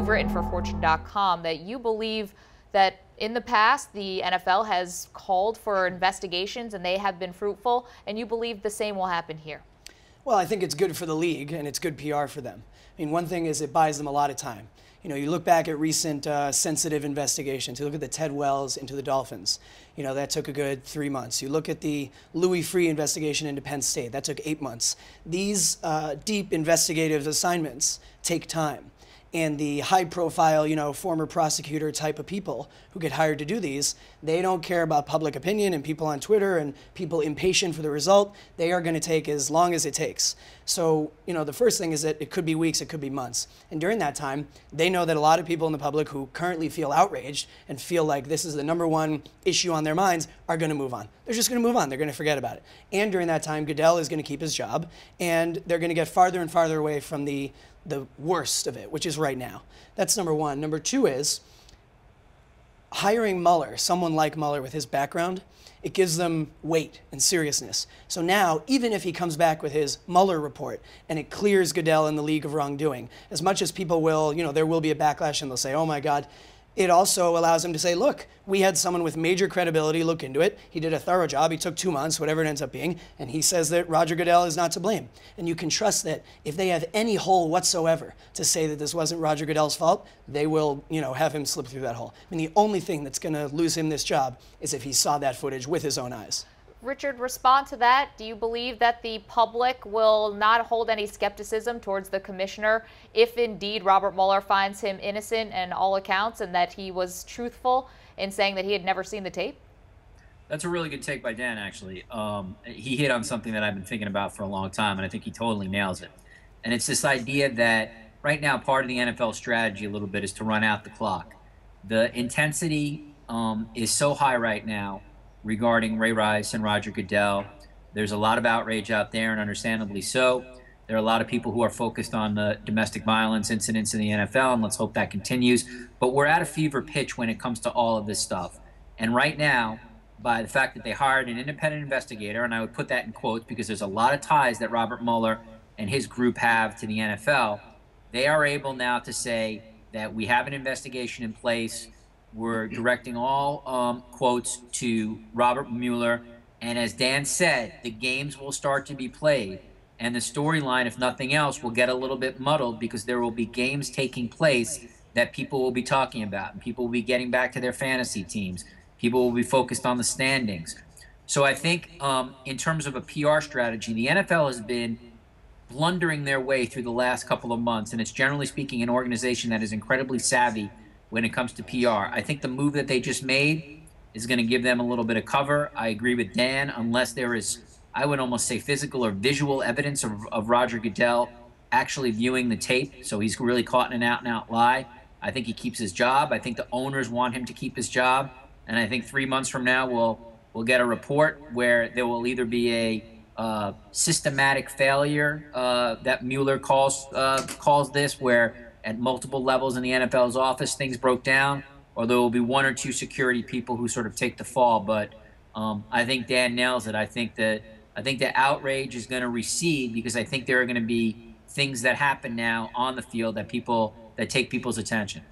written for Fortune.com that you believe that in the past the NFL has called for investigations and they have been fruitful, and you believe the same will happen here. Well, I think it's good for the league and it's good PR for them. I mean, one thing is it buys them a lot of time. You know, you look back at recent sensitive investigations. You look at the Ted Wells into the Dolphins. You know, that took a good 3 months. You look at the Louis Freeh investigation into Penn State. That took 8 months. These deep investigative assignments take time. And the high-profile, you know, former prosecutor type of people who get hired to do these, they don't care about public opinion and people on Twitter and people impatient for the result. They are going to take as long as it takes. So, you know, the first thing is that it could be weeks, it could be months. And during that time, they know that a lot of people in the public who currently feel outraged and feel like this is the #1 issue on their minds are going to move on. They're just going to move on. They're going to forget about it. And during that time, Goodell is going to keep his job, and they're going to get farther and farther away from the worst of it, which is right now. That's #1. #2 is hiring Mueller, someone like Mueller with his background. It gives them weight and seriousness. So now, even if he comes back with his Mueller report and it clears Goodell and the league of wrongdoing, as much as people will, you know, there will be a backlash and they'll say, oh my God, it also allows him to say, look, we had someone with major credibility look into it. He did a thorough job. He took 2 months, whatever it ends up being, and he says that Roger Goodell is not to blame. And you can trust that if they have any hole whatsoever to say that this wasn't Roger Goodell's fault, they will, you know, have him slip through that hole. I mean, the only thing that's going to lose him this job is if he saw that footage with his own eyes. Richard, respond to that. Do you believe that the public will not hold any skepticism towards the commissioner if indeed Robert Mueller finds him innocent in all accounts and that he was truthful in saying that he had never seen the tape? That's a really good take by Dan, actually. He hit on something that I've been thinking about for a long time, and I think he totally nails it. And it's this idea that right now part of the NFL strategy a little bit is to run out the clock. The intensity is so high right now regarding Ray Rice and Roger Goodell. There's a lot of outrage out there, and understandably so. There are a lot of people who are focused on the domestic violence incidents in the NFL, and let's hope that continues. But we're at a fever pitch when it comes to all of this stuff. And right now, by the fact that they hired an independent investigator, and I would put that in quotes because there's a lot of ties that Robert Mueller and his group have to the NFL, they are able now to say that we have an investigation in place. We're directing all quotes to Robert Mueller. And as Dan said, the games will start to be played. And the storyline, if nothing else, will get a little bit muddled because there will be games taking place that people will be talking about. And people will be getting back to their fantasy teams. People will be focused on the standings. So I think in terms of a PR strategy, the NFL has been blundering their way through the last couple of months. And it's generally speaking an organization that is incredibly savvy when it comes to PR. I think the move that they just made is going to give them a little bit of cover. I agree with Dan, unless there is, I would almost say, physical or visual evidence of Roger Goodell actually viewing the tape, so he's really caught in an out-and-out lie. I think he keeps his job. I think the owners want him to keep his job, and I think 3 months from now we'll get a report where there will either be a systematic failure that Mueller calls this, where at multiple levels in the NFL's office things broke down, or there will be 1 or 2 security people who sort of take the fall. But I think Dan nails it. I think the outrage is going to recede because I think there are going to be things that happen now on the field that take people's attention.